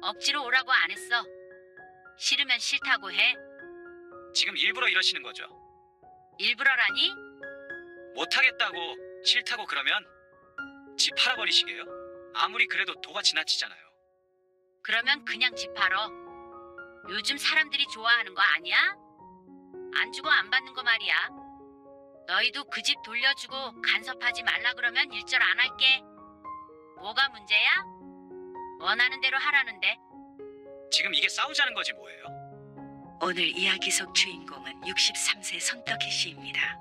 억지로 오라고 안 했어. 싫으면 싫다고 해. 지금 일부러 이러시는 거죠? 일부러라니? 못하겠다고, 싫다고 그러면 집 팔아버리시게요? 아무리 그래도 도가 지나치잖아요. 그러면 그냥 집 팔어. 요즘 사람들이 좋아하는 거 아니야? 안 주고 안 받는 거 말이야. 너희도 그 집 돌려주고 간섭하지 말라 그러면 일절 안 할게. 뭐가 문제야? 원하는 대로 하라는데. 지금 이게 싸우자는 거지 뭐예요? 오늘 이야기 속 주인공은 63세 손떡희 씨입니다.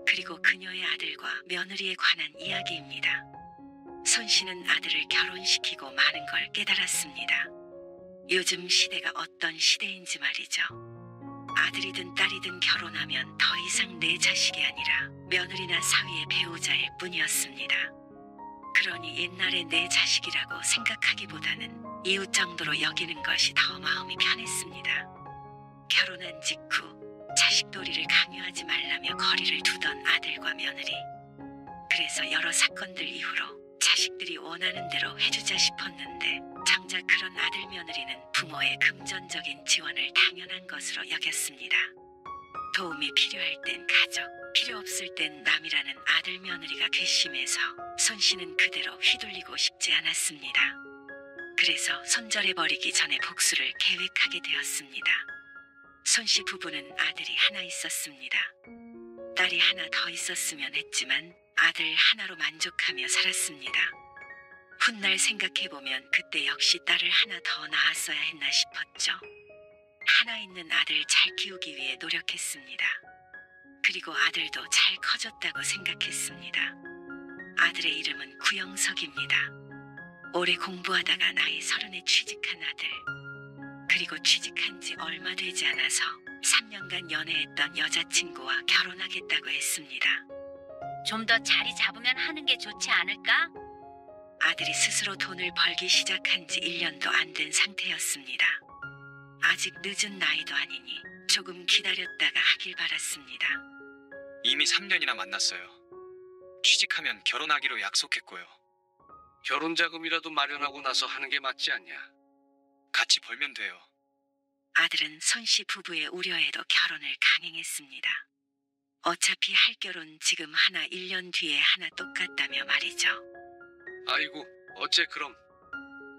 그리고 그녀의 아들과 며느리에 관한 이야기입니다. 손 씨는 아들을 결혼시키고 많은 걸 깨달았습니다. 요즘 시대가 어떤 시대인지 말이죠. 아들이든 딸이든 결혼하면 더 이상 내 자식이 아니라 며느리나 사위의 배우자일 뿐이었습니다. 그러니 옛날에 내 자식이라고 생각하기보다는 이웃 정도로 여기는 것이 더 마음이 편했습니다. 결혼한 직후 자식돌이를 강요하지 말라며 거리를 두던 아들과 며느리. 그래서 여러 사건들 이후로 자식들이 원하는 대로 해주자 싶었는데 정작 그런 아들 며느리는 부모의 금전적인 지원을 당연한 것으로 여겼습니다. 도움이 필요할 땐 가족, 필요 없을 땐 남이라는 아들 며느리가 괘씸해서 손 씨는 그대로 휘둘리고 싶지 않았습니다. 그래서 손절해버리기 전에 복수를 계획하게 되었습니다. 손 씨 부부는 아들이 하나 있었습니다. 딸이 하나 더 있었으면 했지만 아들 하나로 만족하며 살았습니다. 훗날 생각해보면 그때 역시 딸을 하나 더 낳았어야 했나 싶었죠. 하나 있는 아들 잘 키우기 위해 노력했습니다. 그리고 아들도 잘 커졌다고 생각했습니다. 아들의 이름은 구영석입니다. 오래 공부하다가 나이 30에 취직한 아들. 그리고 취직한 지 얼마 되지 않아서 3년간 연애했던 여자친구와 결혼하겠다고 했습니다. 좀 더 자리 잡으면 하는 게 좋지 않을까? 아들이 스스로 돈을 벌기 시작한 지 1년도 안 된 상태였습니다. 아직 늦은 나이도 아니니 조금 기다렸다가 하길 바랐습니다. 이미 3년이나 만났어요. 취직하면 결혼하기로 약속했고요. 결혼 자금이라도 마련하고 나서 하는 게 맞지 않냐? 같이 벌면 돼요. 아들은 손 씨 부부의 우려에도 결혼을 강행했습니다. 어차피 할 결혼 지금 하나 1년 뒤에 하나 똑같다며 말이죠. 아이고, 어째 그럼.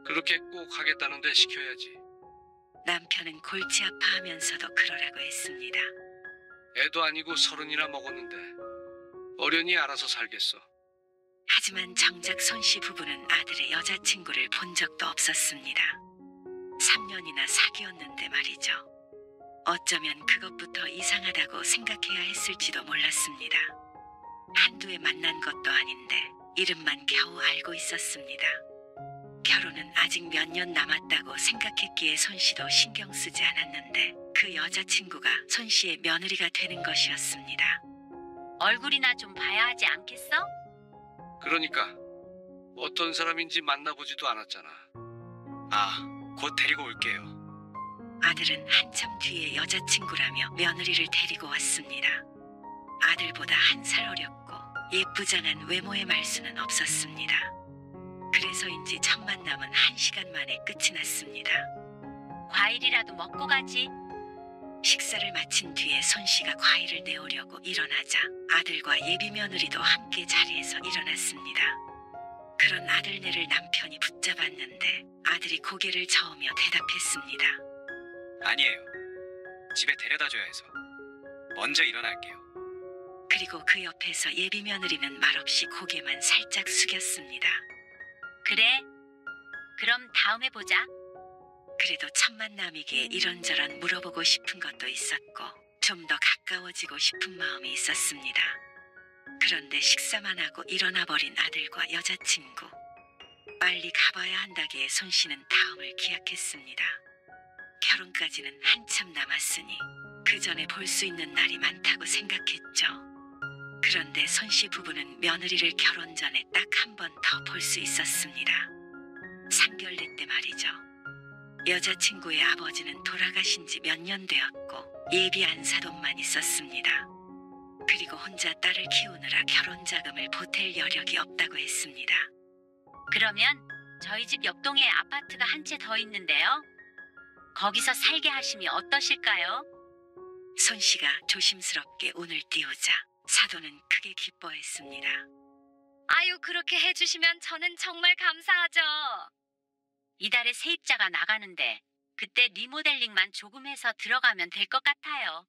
그렇게 꼭 하겠다는데 시켜야지. 남편은 골치 아파하면서도 그러라고 했습니다. 애도 아니고 30이나 먹었는데 어련히 알아서 살겠어. 하지만 정작 손 씨 부부는 아들의 여자친구를 본 적도 없었습니다. 3년이나 사귀었는데 말이죠. 어쩌면 그것부터 이상하다고 생각해야 했을지도 몰랐습니다. 한두 해 만난 것도 아닌데 이름만 겨우 알고 있었습니다. 결혼은 아직 몇 년 남았다고 생각했기에 손 씨도 신경 쓰지 않았는데 그 여자친구가 손 씨의 며느리가 되는 것이었습니다. 얼굴이나 좀 봐야 하지 않겠어? 그러니까 어떤 사람인지 만나보지도 않았잖아. 아, 곧 데리고 올게요. 아들은 한참 뒤에 여자친구라며 며느리를 데리고 왔습니다. 아들보다 1살 어렸고 예쁘장한 외모의 말수는 없었습니다. 그래서인지 첫 만남은 1시간 만에 끝이 났습니다. 과일이라도 먹고 가지. 식사를 마친 뒤에 손 씨가 과일을 내오려고 일어나자 아들과 예비 며느리도 함께 자리에서 일어났습니다. 그런 아들네를 남편이 붙잡았는데 아들이 고개를 저으며 대답했습니다. 아니에요. 집에 데려다줘야 해서. 먼저 일어날게요. 그리고 그 옆에서 예비 며느리는 말없이 고개만 살짝 숙였습니다. 그래. 그럼 다음에 보자. 그래도 첫 만남이기에 이런저런 물어보고 싶은 것도 있었고 좀 더 가까워지고 싶은 마음이 있었습니다. 그런데 식사만 하고 일어나 버린 아들과 여자친구. 빨리 가봐야 한다기에 손 씨는 다음을 기약했습니다. 결혼까지는 한참 남았으니 그 전에 볼 수 있는 날이 많다고 생각했죠. 그런데 손 씨 부부는 며느리를 결혼 전에 딱 한 번 더 볼 수 있었습니다. 상견례 때 말이죠. 여자친구의 아버지는 돌아가신 지 몇 년 되었고 예비 안사돈만 있었습니다. 그리고 혼자 딸을 키우느라 결혼 자금을 보탤 여력이 없다고 했습니다. 그러면 저희 집 옆동에 아파트가 한 채 더 있는데요. 거기서 살게 하심이 어떠실까요? 손 씨가 조심스럽게 운을 띄우자 사돈은 크게 기뻐했습니다. 아유, 그렇게 해주시면 저는 정말 감사하죠. 이달에 세입자가 나가는데 그때 리모델링만 조금 해서 들어가면 될 것 같아요.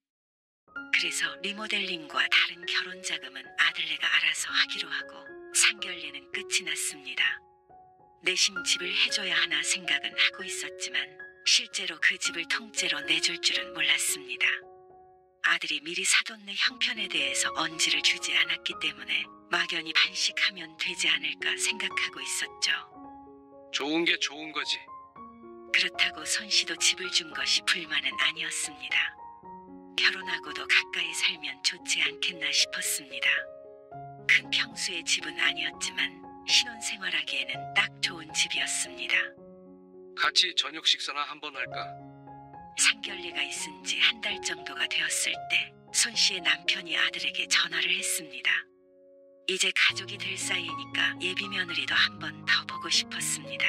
그래서 리모델링과 다른 결혼 자금은 아들네가 알아서 하기로 하고 상견례는 끝이 났습니다. 내심 집을 해줘야 하나 생각은 하고 있었지만 실제로 그 집을 통째로 내줄 줄은 몰랐습니다. 아들이 미리 사돈네 형편에 대해서 언지를 주지 않았기 때문에 막연히 반식하면 되지 않을까 생각하고 있었죠. 좋은 게 좋은 거지. 그렇다고 손 씨도 집을 준 것이 불만은 아니었습니다. 결혼하고도 가까이 살면 좋지 않겠나 싶었습니다. 큰 평수의 집은 아니었지만 신혼생활하기에는 딱 좋은 집이었습니다. 같이 저녁 식사나 한번 할까? 상견례가 있은 지 한 달 정도가 되었을 때 손 씨의 남편이 아들에게 전화를 했습니다. 이제 가족이 될 사이니까 예비 며느리도 한 번 더 보고 싶었습니다.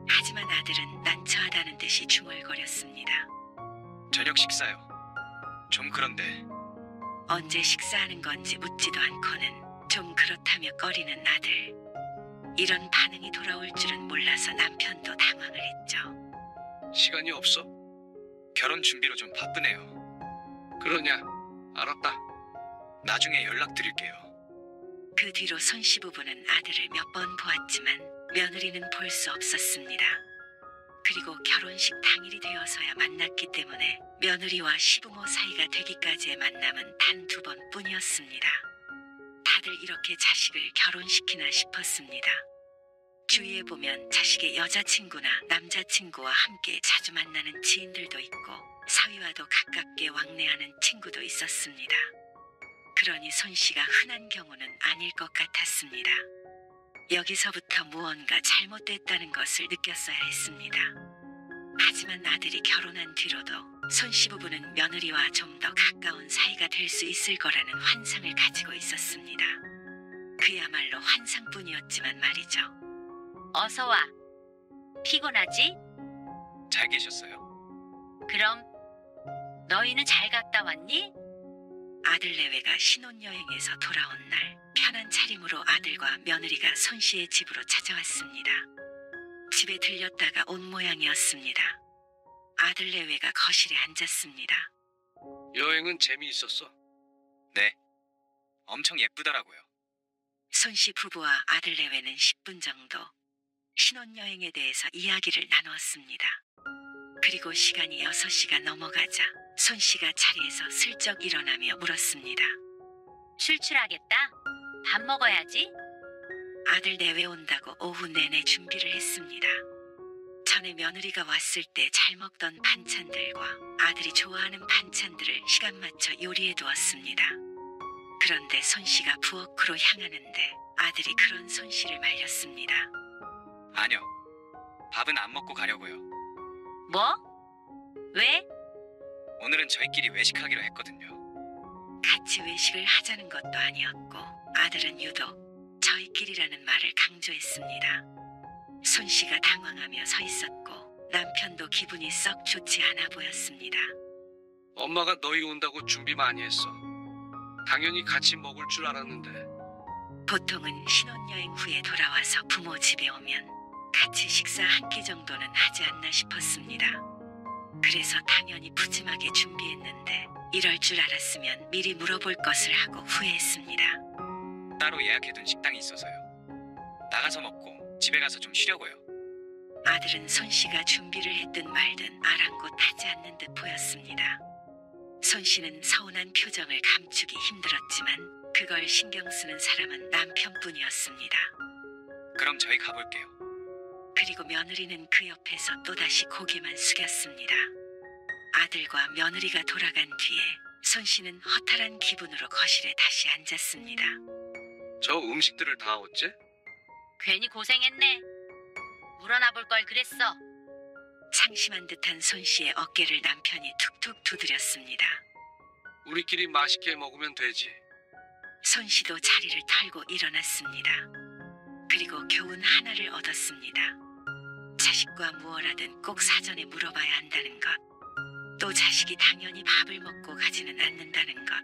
하지만 아들은 난처하다는 듯이 중얼거렸습니다. 저녁 식사요. 좀 그런데. 언제 식사하는 건지 묻지도 않고는 좀 그렇다며 꺼리는 아들. 이런 반응이 돌아올 줄은 몰라서 남편도 당황을 했죠. 시간이 없어? 결혼 준비로 좀 바쁘네요. 그러냐? 알았다. 나중에 연락드릴게요. 그 뒤로 손 씨 부부는 아들을 몇 번 보았지만 며느리는 볼 수 없었습니다. 그리고 결혼식 당일이 되어서야 만났기 때문에 며느리와 시부모 사이가 되기까지의 만남은 단 2번뿐이었습니다. 다들 이렇게 자식을 결혼시키나 싶었습니다. 주위에 보면 자식의 여자친구나 남자친구와 함께 자주 만나는 지인들도 있고 사위와도 가깝게 왕래하는 친구도 있었습니다. 그러니 손 씨가 흔한 경우는 아닐 것 같았습니다. 여기서부터 무언가 잘못됐다는 것을 느꼈어야 했습니다. 하지만 아들이 결혼한 뒤로도 손 씨 부부는 며느리와 좀 더 가까운 사이가 될 수 있을 거라는 환상을 가지고 있었습니다. 그야말로 환상뿐이었지만 말이죠. 어서 와. 피곤하지? 잘 계셨어요? 그럼 너희는 잘 갔다 왔니? 아들 내외가 신혼여행에서 돌아온 날 편한 차림으로 아들과 며느리가 손 씨의 집으로 찾아왔습니다. 집에 들렸다가 온 모양이었습니다. 아들 내외가 거실에 앉았습니다. 여행은 재미있었어? 네. 엄청 예쁘더라고요. 손 씨 부부와 아들 내외는 10분 정도 신혼여행에 대해서 이야기를 나누었습니다. 그리고 시간이 6시가 넘어가자 손 씨가 자리에서 슬쩍 일어나며 물었습니다. 출출하겠다. 밥 먹어야지. 아들 내외 온다고 오후 내내 준비를 했습니다. 전에 며느리가 왔을 때 잘 먹던 반찬들과 아들이 좋아하는 반찬들을 시간 맞춰 요리해 두었습니다. 그런데 손 씨가 부엌으로 향하는데 아들이 그런 손 씨를 말렸습니다. 아니요. 밥은 안 먹고 가려고요. 뭐? 왜? 오늘은 저희끼리 외식하기로 했거든요. 같이 외식을 하자는 것도 아니었고 아들은 유독 저희끼리라는 말을 강조했습니다. 손 씨가 당황하며 서 있었고 남편도 기분이 썩 좋지 않아 보였습니다. 엄마가 너희 온다고 준비 많이 했어. 당연히 같이 먹을 줄 알았는데. 보통은 신혼여행 후에 돌아와서 부모 집에 오면 같이 식사 한 끼 정도는 하지 않나 싶었습니다. 그래서 당연히 푸짐하게 준비했는데 이럴 줄 알았으면 미리 물어볼 것을 하고 후회했습니다. 따로 예약해둔 식당이 있어서요. 나가서 먹고 집에 가서 좀 쉬려고요. 아들은 손 씨가 준비를 했든 말든 아랑곳하지 않는 듯 보였습니다. 손 씨는 서운한 표정을 감추기 힘들었지만 그걸 신경 쓰는 사람은 남편뿐이었습니다. 그럼 저희 가볼게요. 그리고 며느리는 그 옆에서 또다시 고개만 숙였습니다. 아들과 며느리가 돌아간 뒤에 손 씨는 허탈한 기분으로 거실에 다시 앉았습니다. 저 음식들을 다 어째? 괜히 고생했네. 물어나 볼 걸 그랬어. 상심한 듯한 손 씨의 어깨를 남편이 툭툭 두드렸습니다. 우리끼리 맛있게 먹으면 되지. 손 씨도 자리를 털고 일어났습니다. 그리고 교훈 하나를 얻었습니다. 자식과 무엇하든 꼭 사전에 물어봐야 한다는 것. 또 자식이 당연히 밥을 먹고 가지는 않는다는 것.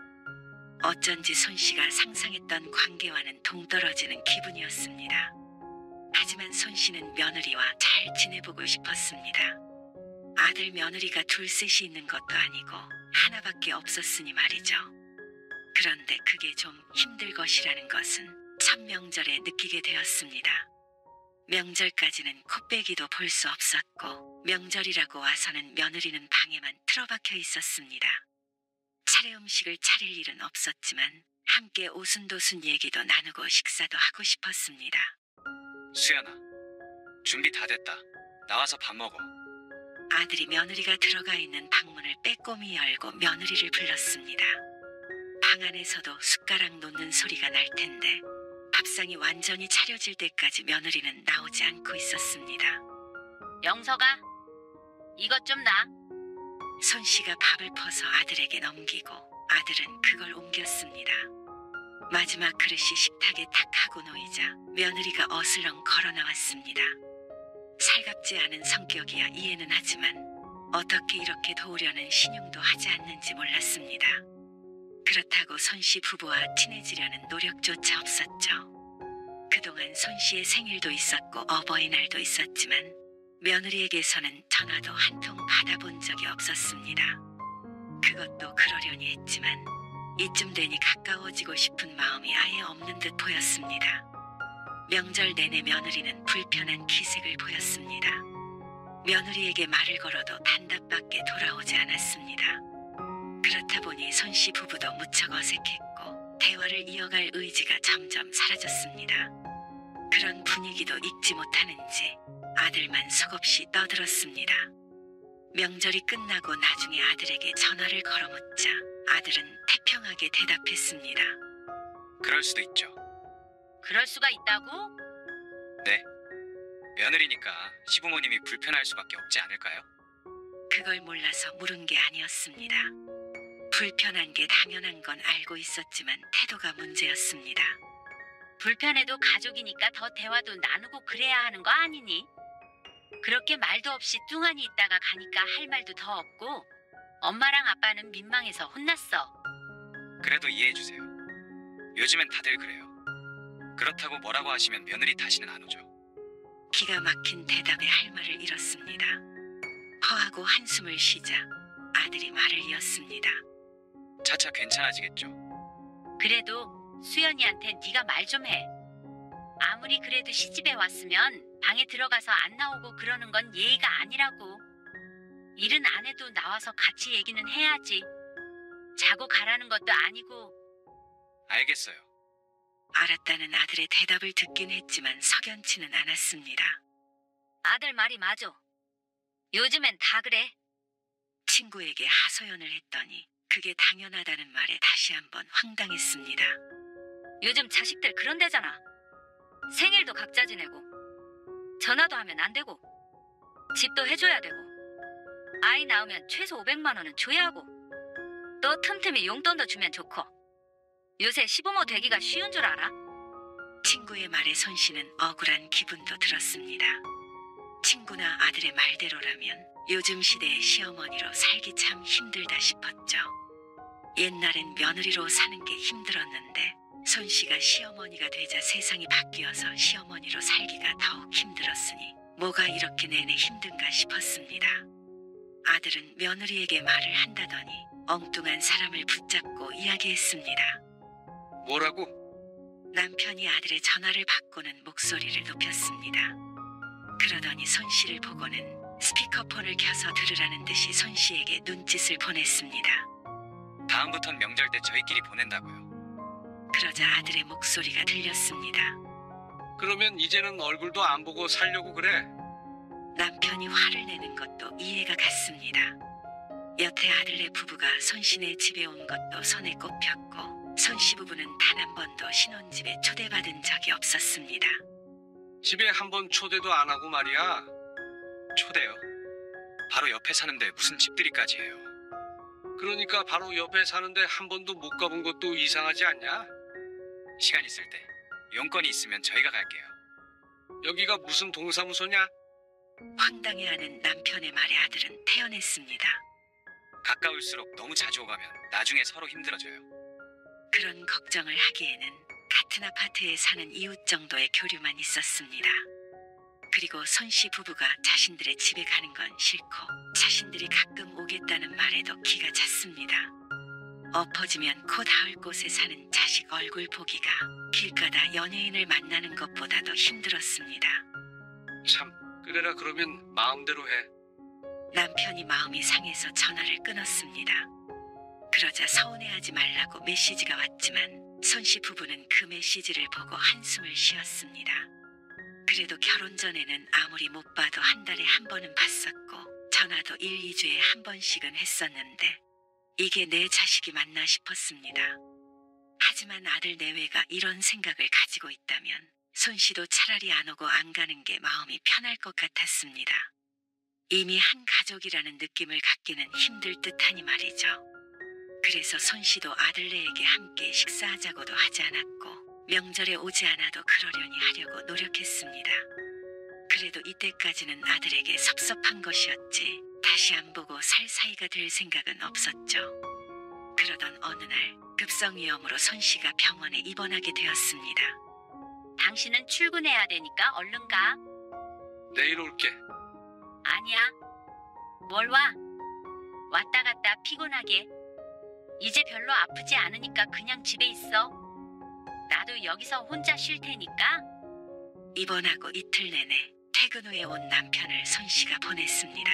어쩐지 손씨가 상상했던 관계와는 동떨어지는 기분이었습니다. 하지만 손씨는 며느리와 잘 지내보고 싶었습니다. 아들 며느리가 둘셋이 있는 것도 아니고 하나밖에 없었으니 말이죠. 그런데 그게 좀 힘들 것이라는 것은 첫 명절에 느끼게 되었습니다. 명절까지는 코빼기도 볼 수 없었고 명절이라고 와서는 며느리는 방에만 틀어박혀 있었습니다. 차례 음식을 차릴 일은 없었지만 함께 오순도순 얘기도 나누고 식사도 하고 싶었습니다. 수연아, 준비 다 됐다. 나와서 밥 먹어. 아들이 며느리가 들어가 있는 방문을 빼꼼히 열고 며느리를 불렀습니다. 방 안에서도 숟가락 놓는 소리가 날 텐데 밥상이 완전히 차려질 때까지 며느리는 나오지 않고 있었습니다. 영석아, 이것 좀 놔. 손씨가 밥을 퍼서 아들에게 넘기고 아들은 그걸 옮겼습니다. 마지막 그릇이 식탁에 탁 하고 놓이자 며느리가 어슬렁 걸어 나왔습니다. 살갑지 않은 성격이야 이해는 하지만 어떻게 이렇게 도우려는 신용도 하지 않는지 몰랐습니다. 그렇다고 손씨 부부와 친해지려는 노력조차 없었죠. 그동안 손씨의 생일도 있었고 어버이날도 있었지만 며느리에게서는 전화도 한 통 받아본 적이 없었습니다. 그것도 그러려니 했지만 이쯤 되니 가까워지고 싶은 마음이 아예 없는 듯 보였습니다. 명절 내내 며느리는 불편한 기색을 보였습니다. 며느리에게 말을 걸어도 단답밖에 돌아오지 않았습니다. 그렇다 보니 손씨 부부도 무척 어색했고 대화를 이어갈 의지가 점점 사라졌습니다. 그런 분위기도 읽지 못하는지 아들만 속없이 떠들었습니다. 명절이 끝나고 나중에 아들에게 전화를 걸어묻자 아들은 태평하게 대답했습니다. 그럴 수도 있죠. 그럴 수가 있다고? 네. 며느리니까 시부모님이 불편할 수밖에 없지 않을까요? 그걸 몰라서 물은 게 아니었습니다. 불편한 게 당연한 건 알고 있었지만 태도가 문제였습니다. 불편해도 가족이니까 더 대화도 나누고 그래야 하는 거 아니니? 그렇게 말도 없이 뚱하니 있다가 가니까 할 말도 더 없고 엄마랑 아빠는 민망해서 혼났어. 그래도 이해해주세요. 요즘엔 다들 그래요. 그렇다고 뭐라고 하시면 며느리 다시는 안 오죠. 기가 막힌 대답에 할 말을 잃었습니다. 허하고 한숨을 쉬자 아들이 말을 이었습니다. 차차 괜찮아지겠죠. 그래도 수연이한테 네가 말 좀 해. 아무리 그래도 시집에 왔으면 방에 들어가서 안 나오고 그러는 건 예의가 아니라고. 일은 안 해도 나와서 같이 얘기는 해야지. 자고 가라는 것도 아니고. 알겠어요. 알았다는 아들의 대답을 듣긴 했지만 석연치는 않았습니다. 아들 말이 맞아. 요즘엔 다 그래. 친구에게 하소연을 했더니 그게 당연하다는 말에 다시 한번 황당했습니다. 요즘 자식들 그런 데잖아. 생일도 각자 지내고 전화도 하면 안 되고 집도 해줘야 되고 아이 낳으면 최소 500만 원은 줘야 하고 또 틈틈이 용돈도 주면 좋고 요새 시부모 되기가 쉬운 줄 알아? 친구의 말에 손씨는 억울한 기분도 들었습니다. 친구나 아들의 말대로라면 요즘 시대의 시어머니로 살기 참 힘들다 싶었죠. 옛날엔 며느리로 사는 게 힘들었는데 손씨가 시어머니가 되자 세상이 바뀌어서 시어머니로 살기가 더욱 힘들었으니 뭐가 이렇게 내내 힘든가 싶었습니다. 아들은 며느리에게 말을 한다더니 엉뚱한 사람을 붙잡고 이야기했습니다. 뭐라고? 남편이 아들의 전화를 받고는 목소리를 높였습니다. 그러더니 손씨를 보고는 스피커폰을 켜서 들으라는 듯이 손씨에게 눈짓을 보냈습니다. 다음부턴 명절 때 저희끼리 보낸다고요. 그러자 아들의 목소리가 들렸습니다. 그러면 이제는 얼굴도 안 보고 살려고 그래? 남편이 화를 내는 것도 이해가 갔습니다. 여태 아들네 부부가 손씨네 집에 온 것도 손에 꼽혔고 손씨 부부는 단 한 번도 신혼집에 초대받은 적이 없었습니다. 집에 한번 초대도 안 하고 말이야. 초대요? 바로 옆에 사는데 무슨 집들이까지 해요. 그러니까 바로 옆에 사는데 한 번도 못 가본 것도 이상하지 않냐? 시간 있을 때 용건이 있으면 저희가 갈게요. 여기가 무슨 동사무소냐? 황당해하는 남편의 말에 아들은 태어냈습니다. 가까울수록 너무 자주 오가면 나중에 서로 힘들어져요. 그런 걱정을 하기에는 같은 아파트에 사는 이웃 정도의 교류만 있었습니다. 그리고 손씨 부부가 자신들의 집에 가는 건 싫고 자신들이 가끔 오겠다는 말에도 기가 찼습니다. 엎어지면 코 닿을 곳에 사는 자식 얼굴 보기가 길가다 연예인을 만나는 것보다도 힘들었습니다. 참, 그래라 그러면 마음대로 해. 남편이 마음이 상해서 전화를 끊었습니다. 그러자 서운해하지 말라고 메시지가 왔지만 손씨 부부는 그 메시지를 보고 한숨을 쉬었습니다. 그래도 결혼 전에는 아무리 못 봐도 한 달에 한 번은 봤었고 전화도 1, 2주에 한 번씩은 했었는데 이게 내 자식이 맞나 싶었습니다. 하지만 아들 내외가 이런 생각을 가지고 있다면 손씨도 차라리 안 오고 안 가는 게 마음이 편할 것 같았습니다. 이미 한 가족이라는 느낌을 갖기는 힘들 듯하니 말이죠. 그래서 손씨도 아들네에게 함께 식사하자고도 하지 않았고 명절에 오지 않아도 그러려니 하려고 노력했습니다. 그래도 이때까지는 아들에게 섭섭한 것이었지 다시 안 보고 살 사이가 될 생각은 없었죠. 그러던 어느 날 급성위염으로 손씨가 병원에 입원하게 되었습니다. 당신은 출근해야 되니까 얼른 가. 내일 올게. 아니야. 뭘 와? 왔다 갔다 피곤하게. 이제 별로 아프지 않으니까 그냥 집에 있어. 나도 여기서 혼자 쉴 테니까. 입원하고 이틀 내내 퇴근 후에 온 남편을 손씨가 보냈습니다.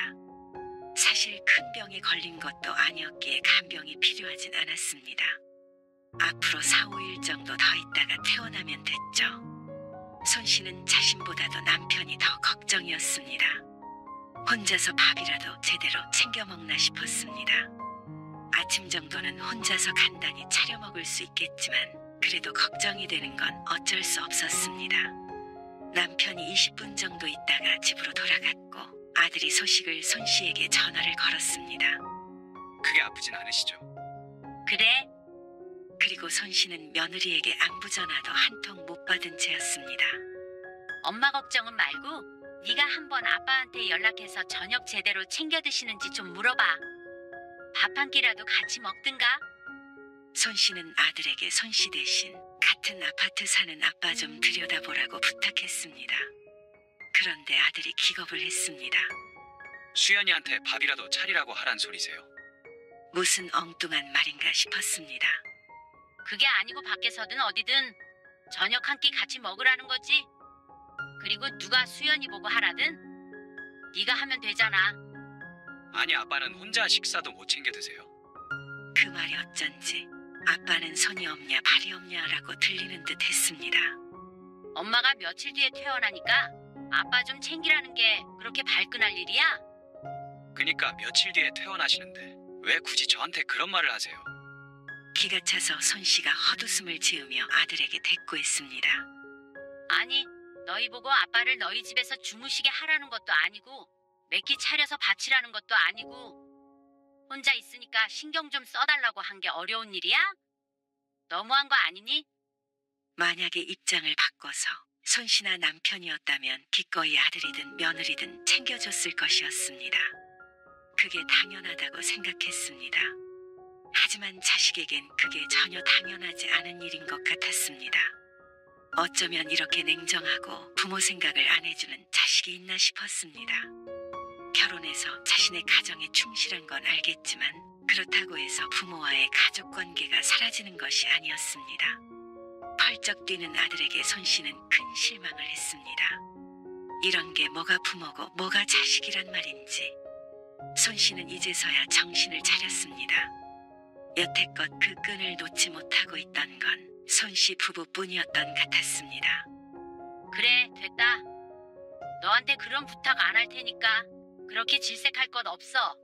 사실 큰 병에 걸린 것도 아니었기에 간병이 필요하진 않았습니다. 앞으로 4, 5일 정도 더 있다가 퇴원하면 됐죠. 손씨는 자신보다도 남편이 더 걱정이었습니다. 혼자서 밥이라도 제대로 챙겨 먹나 싶었습니다. 아침 정도는 혼자서 간단히 차려 먹을 수 있겠지만 그래도 걱정이 되는 건 어쩔 수 없었습니다. 남편이 20분 정도 있다가 집으로 돌아갔고 아들이 소식을 손씨에게 전화를 걸었습니다. 그게 아프진 않으시죠? 그래? 그리고 손씨는 며느리에게 안부 전화도 한 통 못 받은 채였습니다. 엄마 걱정은 말고 네가 한번 아빠한테 연락해서 저녁 제대로 챙겨 드시는지 좀 물어봐. 밥 한 끼라도 같이 먹든가. 손씨는 아들에게 손씨 대신 같은 아파트 사는 아빠 좀 들여다보라고 부탁했습니다. 그런데 아들이 기겁을 했습니다. 수연이한테 밥이라도 차리라고 하란 소리세요. 무슨 엉뚱한 말인가 싶었습니다. 그게 아니고 밖에서든 어디든 저녁 한 끼 같이 먹으라는 거지. 그리고 누가 수연이 보고 하라든 네가 하면 되잖아. 아니, 아빠는 혼자 식사도 못 챙겨 드세요. 그 말이 어쩐지 아빠는 손이 없냐 발이 없냐라고 들리는 듯 했습니다. 엄마가 며칠 뒤에 퇴원하니까 아빠 좀 챙기라는 게 그렇게 발끈할 일이야? 그니까 며칠 뒤에 퇴원하시는데 왜 굳이 저한테 그런 말을 하세요? 기가 차서 손씨가 헛웃음을 지으며 아들에게 대꾸했습니다. 아니, 너희 보고 아빠를 너희 집에서 주무시게 하라는 것도 아니고 몇 끼 차려서 바치라는 것도 아니고 혼자 있으니까 신경 좀 써달라고 한 게 어려운 일이야? 너무한 거 아니니? 만약에 입장을 바꿔서 손씨나 남편이었다면 기꺼이 아들이든 며느리든 챙겨줬을 것이었습니다. 그게 당연하다고 생각했습니다. 하지만 자식에겐 그게 전혀 당연하지 않은 일인 것 같았습니다. 어쩌면 이렇게 냉정하고 부모 생각을 안 해주는 자식이 있나 싶었습니다. 결혼해서 자신의 가정에 충실한 건 알겠지만 그렇다고 해서 부모와의 가족 관계가 사라지는 것이 아니었습니다. 펄쩍 뛰는 아들에게 손씨는 큰 실망을 했습니다. 이런 게 뭐가 부모고 뭐가 자식이란 말인지. 손씨는 이제서야 정신을 차렸습니다. 여태껏 그 끈을 놓지 못하고 있던 건 손씨 부부뿐이었던 같았습니다. 그래, 됐다. 너한테 그런 부탁 안 할 테니까 그렇게 질색할 것 없어.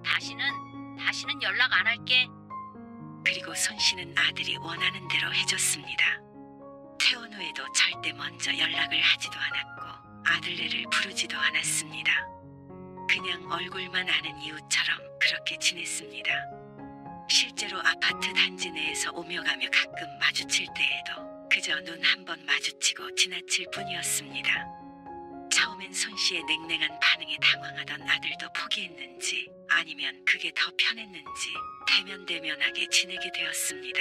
다시는 연락 안 할게. 그리고 손씨는 아들이 원하는 대로 해줬습니다. 퇴원 후에도 절대 먼저 연락을 하지도 않았고 아들네를 부르지도 않았습니다. 그냥 얼굴만 아는 이웃처럼 그렇게 지냈습니다. 실제로 아파트 단지 내에서 오며 가며 가끔 마주칠 때에도 그저 눈 한 번 마주치고 지나칠 뿐이었습니다. 처음엔 손 씨의 냉랭한 반응에 당황하던 아들도 포기했는지 아니면 그게 더 편했는지 대면대면하게 지내게 되었습니다.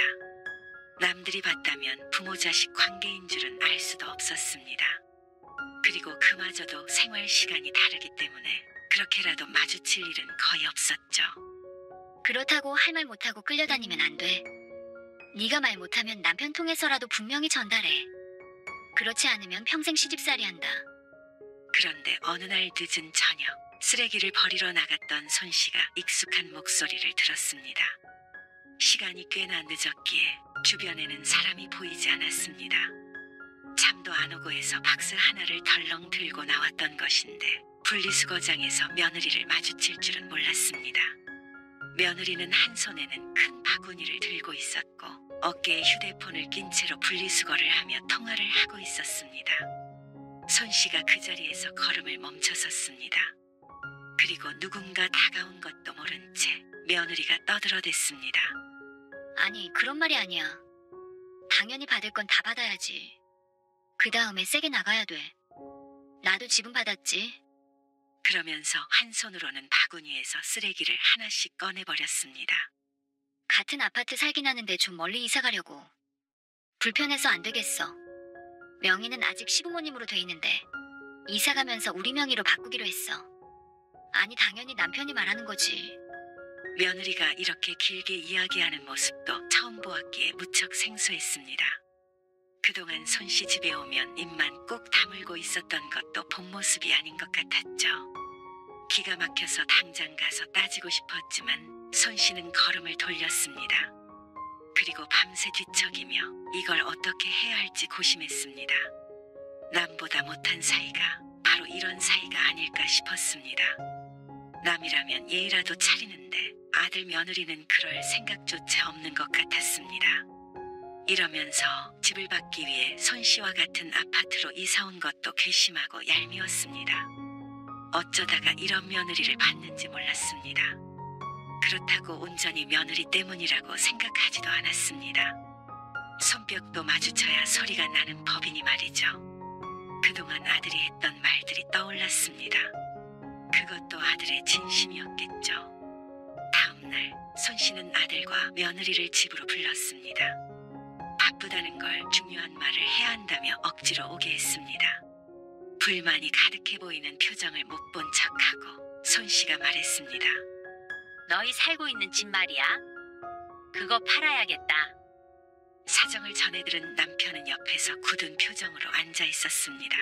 남들이 봤다면 부모 자식 관계인 줄은 알 수도 없었습니다. 그리고 그마저도 생활 시간이 다르기 때문에 그렇게라도 마주칠 일은 거의 없었죠. 그렇다고 할 말 못하고 끌려다니면 안 돼. 네가 말 못하면 남편 통해서라도 분명히 전달해. 그렇지 않으면 평생 시집살이 한다. 그런데 어느 날 늦은 저녁, 쓰레기를 버리러 나갔던 손 씨가 익숙한 목소리를 들었습니다. 시간이 꽤나 늦었기에 주변에는 사람이 보이지 않았습니다. 잠도 안 오고 해서 박스 하나를 덜렁 들고 나왔던 것인데 분리수거장에서 며느리를 마주칠 줄은 몰랐습니다. 며느리는 한 손에는 큰 바구니를 들고 있었고 어깨에 휴대폰을 낀 채로 분리수거를 하며 통화를 하고 있었습니다. 손 씨가 그 자리에서 걸음을 멈춰섰습니다. 그리고 누군가 다가온 것도 모른 채 며느리가 떠들어댔습니다. 아니, 그런 말이 아니야. 당연히 받을 건 다 받아야지. 그 다음에 세게 나가야 돼. 나도 지분 받았지. 그러면서 한 손으로는 바구니에서 쓰레기를 하나씩 꺼내버렸습니다. 같은 아파트 살긴 하는데 좀 멀리 이사 가려고. 불편해서 안 되겠어. 명의는 아직 시부모님으로 돼 있는데 이사 가면서 우리 명의로 바꾸기로 했어. 아니, 당연히 남편이 말하는 거지. 며느리가 이렇게 길게 이야기하는 모습도 처음 보았기에 무척 생소했습니다. 그동안 손 씨 집에 오면 입만 꼭 다물고 있었던 것도 본 모습이 아닌 것 같았죠. 기가 막혀서 당장 가서 따지고 싶었지만 손 씨는 걸음을 돌렸습니다. 그리고 밤새 뒤척이며 이걸 어떻게 해야 할지 고심했습니다. 남보다 못한 사이가 바로 이런 사이가 아닐까 싶었습니다. 남이라면 예의라도 차리는데 아들 며느리는 그럴 생각조차 없는 것 같았습니다. 이러면서 집을 받기 위해 손 씨와 같은 아파트로 이사 온 것도 괘씸하고 얄미웠습니다. 어쩌다가 이런 며느리를 받는지 몰랐습니다. 그렇다고 온전히 며느리 때문이라고 생각하지도 않았습니다. 손뼉도 마주쳐야 소리가 나는 법이니 말이죠. 그동안 아들이 했던 말들이 떠올랐습니다. 그것도 아들의 진심이었겠죠. 다음날 손 씨는 아들과 며느리를 집으로 불렀습니다. 바쁘다는 걸 중요한 말을 해야 한다며 억지로 오게 했습니다. 불만이 가득해 보이는 표정을 못 본 척하고 손 씨가 말했습니다. 너희 살고 있는 집 말이야. 그거 팔아야겠다. 사정을 전해들은 남편은 옆에서 굳은 표정으로 앉아 있었습니다.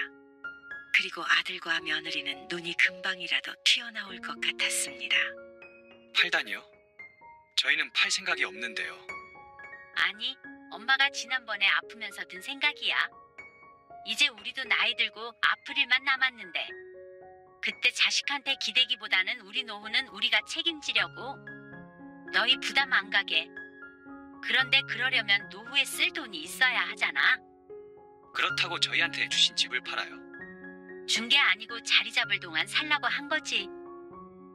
그리고 아들과 며느리는 눈이 금방이라도 튀어나올 것 같았습니다. 팔다니요? 저희는 팔 생각이 없는데요. 아니, 엄마가 지난번에 아프면서 든 생각이야. 이제 우리도 나이 들고 아플 일만 남았는데 그때 자식한테 기대기보다는 우리 노후는 우리가 책임지려고. 너희 부담 안 가게. 그런데 그러려면 노후에 쓸 돈이 있어야 하잖아. 그렇다고 저희한테 주신 집을 팔아요? 준 게 아니고 자리 잡을 동안 살라고 한 거지.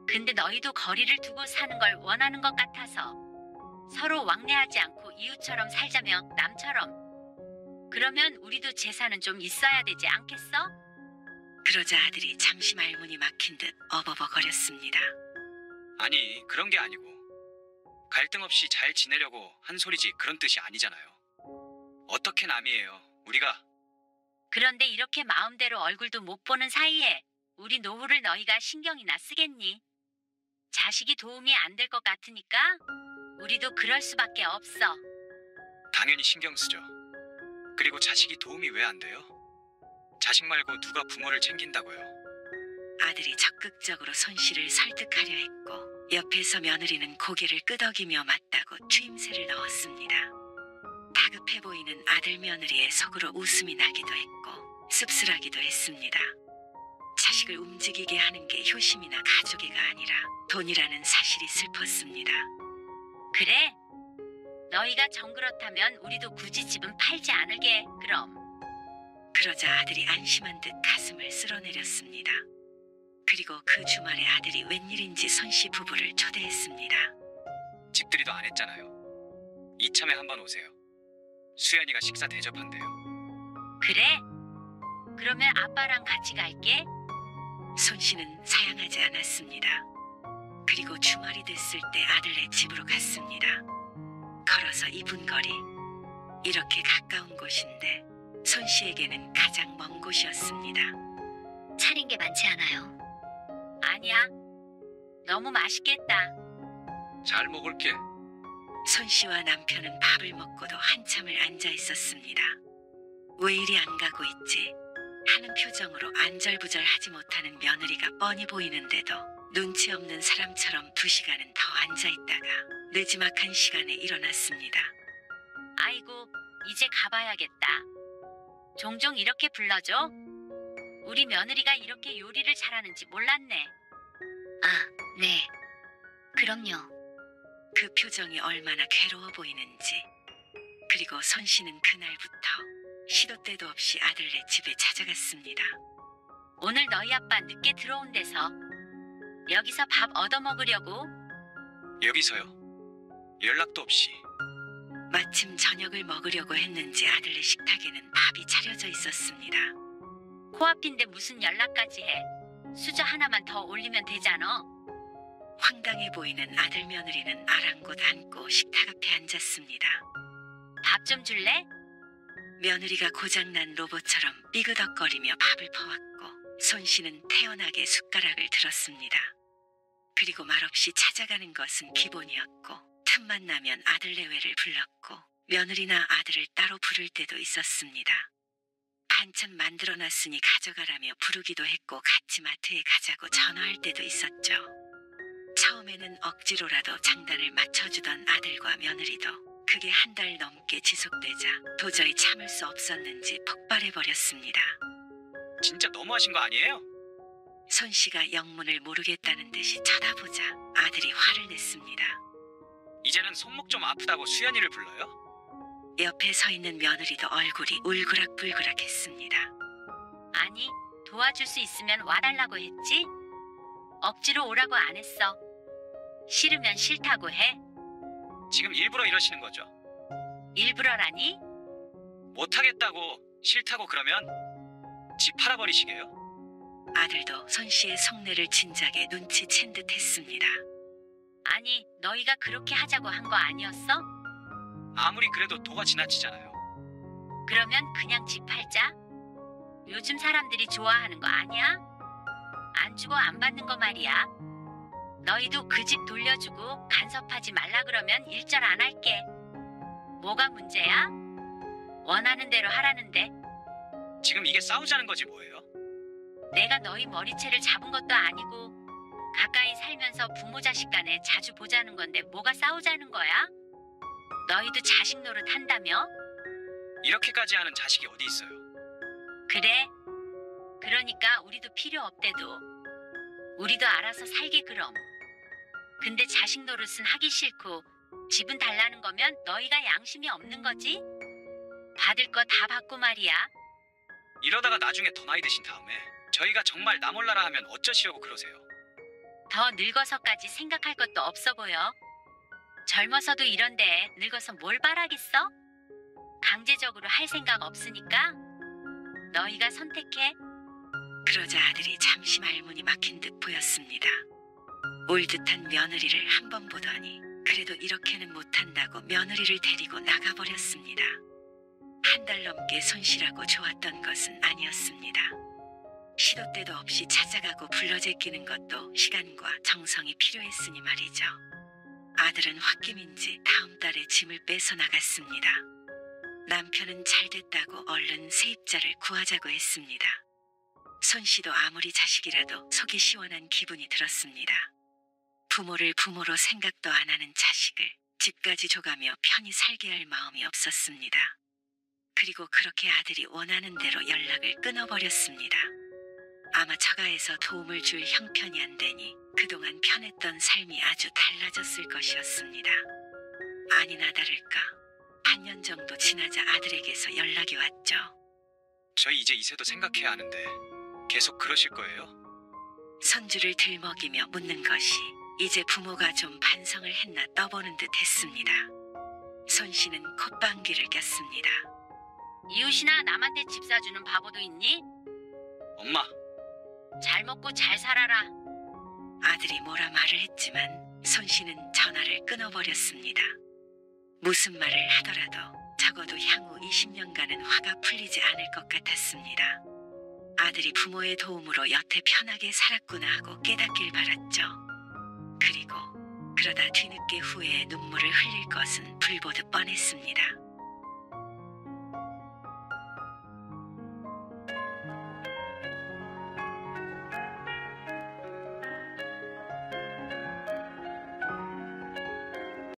근데 너희도 거리를 두고 사는 걸 원하는 것 같아서 서로 왕래하지 않고 이웃처럼 살자며 남처럼. 그러면 우리도 재산은 좀 있어야 되지 않겠어? 그러자 아들이 잠시 말문이 막힌 듯 어버버거렸습니다. 아니, 그런 게 아니고 갈등 없이 잘 지내려고 한 소리지 그런 뜻이 아니잖아요. 어떻게 남이에요, 우리가. 그런데 이렇게 마음대로 얼굴도 못 보는 사이에 우리 노후를 너희가 신경이나 쓰겠니? 자식이 도움이 안 될 것 같으니까 우리도 그럴 수밖에 없어. 당연히 신경 쓰죠. 그리고 자식이 도움이 왜 안 돼요? 자식 말고 누가 부모를 챙긴다고요? 아들이 적극적으로 손 씨를 설득하려 했고 옆에서 며느리는 고개를 끄덕이며 맞다고 추임새를 넣었습니다. 다급해 보이는 아들 며느리의 속으로 웃음이 나기도 했고 씁쓸하기도 했습니다. 자식을 움직이게 하는 게 효심이나 가족애가 아니라 돈이라는 사실이 슬펐습니다. 그래? 너희가 정 그렇다면 우리도 굳이 집은 팔지 않을게. 그럼. 그러자 아들이 안심한 듯 가슴을 쓸어내렸습니다. 그리고 그 주말에 아들이 웬일인지 손 씨 부부를 초대했습니다. 집들이도 안 했잖아요. 이참에 한번 오세요. 수연이가 식사 대접한대요. 그래? 그러면 아빠랑 같이 갈게. 손 씨는 사양하지 않았습니다. 그리고 주말이 됐을 때 아들네 집으로 갔습니다. 걸어서 2분 거리. 이렇게 가까운 곳인데 손 씨에게는 가장 먼 곳이었습니다. 차린 게 많지 않아요. 아니야. 너무 맛있겠다. 잘 먹을게. 손 씨와 남편은 밥을 먹고도 한참을 앉아 있었습니다. 왜 이리 안 가고 있지? 하는 표정으로 안절부절하지 못하는 며느리가 뻔히 보이는데도 눈치 없는 사람처럼 2시간은 더 앉아 있다가 늦지막한 시간에 일어났습니다. 아이고, 이제 가봐야겠다. 종종 이렇게 불러줘? 우리 며느리가 이렇게 요리를 잘하는지 몰랐네. 아, 네. 그럼요. 그 표정이 얼마나 괴로워 보이는지. 그리고 손 씨는 그날부터 시도 때도 없이 아들네 집에 찾아갔습니다. 오늘 너희 아빠 늦게 들어온 데서 여기서 밥 얻어먹으려고. 여기서요. 연락도 없이. 마침 저녁을 먹으려고 했는지 아들네 식탁에는 밥이 차려져 있었습니다. 코앞인데 무슨 연락까지 해. 수저 하나만 더 올리면 되잖아. 황당해 보이는 아들 며느리는 아랑곳 앉고 식탁 앞에 앉았습니다. 밥 좀 줄래? 며느리가 고장난 로봇처럼 삐그덕거리며 밥을 퍼왔고 손 씨는 태연하게 숟가락을 들었습니다. 그리고 말없이 찾아가는 것은 기본이었고 틈만 나면 아들 내외를 불렀고 며느리나 아들을 따로 부를 때도 있었습니다. 반찬 만들어놨으니 가져가라며 부르기도 했고 같이 마트에 가자고 전화할 때도 있었죠. 처음에는 억지로라도 장단을 맞춰주던 아들과 며느리도 그게 한 달 넘게 지속되자 도저히 참을 수 없었는지 폭발해버렸습니다. 진짜 너무하신 거 아니에요? 손 씨가 영문을 모르겠다는 듯이 쳐다보자 아들이 화를 냈습니다. 이제는 손목 좀 아프다고 수연이를 불러요? 옆에 서 있는 며느리도 얼굴이 울그락불그락했습니다. 아니, 도와줄 수 있으면 와달라고 했지? 억지로 오라고 안 했어. 싫으면 싫다고 해. 지금 일부러 이러시는 거죠? 일부러라니? 못하겠다고, 싫다고 그러면 집 팔아버리시게요? 아들도 손 씨의 속내를 진작에 눈치챈 듯 했습니다. 아니, 너희가 그렇게 하자고 한 거 아니었어? 아무리 그래도 도가 지나치잖아요. 그러면 그냥 집 팔자. 요즘 사람들이 좋아하는 거 아니야? 안 주고 안 받는 거 말이야. 너희도 그 집 돌려주고 간섭하지 말라 그러면 일절 안 할게. 뭐가 문제야? 원하는 대로 하라는데. 지금 이게 싸우자는 거지 뭐예요? 내가 너희 머리채를 잡은 것도 아니고 가까이 살면서 부모 자식 간에 자주 보자는 건데 뭐가 싸우자는 거야? 너희도 자식 노릇 한다며? 이렇게까지 하는 자식이 어디 있어요? 그래. 그러니까 우리도 필요 없대도. 우리도 알아서 살게 그럼. 근데 자식 노릇은 하기 싫고 집은 달라는 거면 너희가 양심이 없는 거지? 받을 거 다 받고 말이야. 이러다가 나중에 더 나이 드신 다음에 저희가 정말 나 몰라라 하면 어쩌시려고 그러세요? 더 늙어서까지 생각할 것도 없어 보여. 젊어서도 이런데 늙어서 뭘 바라겠어? 강제적으로 할 생각 없으니까 너희가 선택해. 그러자 아들이 잠시 말문이 막힌 듯 보였습니다. 올 듯한 며느리를 한 번 보더니 그래도 이렇게는 못한다고 며느리를 데리고 나가버렸습니다. 한 달 넘게 손실하고 좋았던 것은 아니었습니다. 시도 때도 없이 찾아가고 불러제끼는 것도 시간과 정성이 필요했으니 말이죠. 아들은 홧김인지 다음 달에 짐을 빼서 나갔습니다. 남편은 잘됐다고 얼른 세입자를 구하자고 했습니다. 손 씨도 아무리 자식이라도 속이 시원한 기분이 들었습니다. 부모를 부모로 생각도 안 하는 자식을 집까지 줘가며 편히 살게 할 마음이 없었습니다. 그리고 그렇게 아들이 원하는 대로 연락을 끊어버렸습니다. 아마 처가에서 도움을 줄 형편이 안 되니 그동안 편했던 삶이 아주 달라졌을 것이었습니다. 아니나 다를까 반년 정도 지나자 아들에게서 연락이 왔죠. 저희 이제 이세도 생각해야 하는데 계속 그러실 거예요? 손주를 들먹이며 묻는 것이 이제 부모가 좀 반성을 했나 떠보는 듯 했습니다. 손 씨는 콧방귀를 꼈습니다. 이웃이나 남한테 집 사주는 바보도 있니? 엄마, 잘 먹고 잘 살아라. 아들이 뭐라 말을 했지만 손 씨는 전화를 끊어버렸습니다. 무슨 말을 하더라도 적어도 향후 20년간은 화가 풀리지 않을 것 같았습니다. 아들이 부모의 도움으로 여태 편하게 살았구나 하고 깨닫길 바랐죠. 그리고 그러다 뒤늦게 후회의 눈물을 흘릴 것은 불보듯 뻔했습니다.